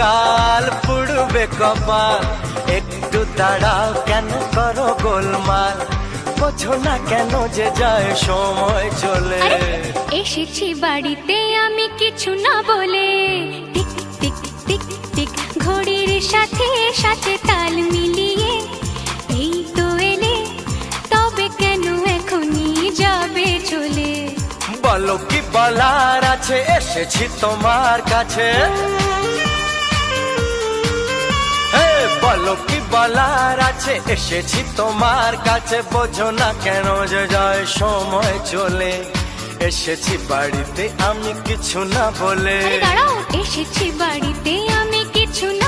কাল পুড়বে কপাল, একটু দাঁড়াও কেন করো গোলমাল, বোঝো না কেন যে যায় সময় চলে। আরে, এসেছি বাড়িতে আমি কিছু না বলে, টিক টিক টিক টিক ঘড়ির সাথে সাথে তাল মিলিয়ে এই তো এলে, তবে কেন এখনই যাবে চলে? বলো কি বলার আছে, এসেছি তোমার কাছে। বলো কি বলার আছে, এসেছি তোমার কাছে, বোঝো না কেন যে যায় সময় চলে। এসেছি বাড়িতে আমি কিছু না বলে। আরে দাঁড়াও, এসেছি বাড়িতে আমি কিছু না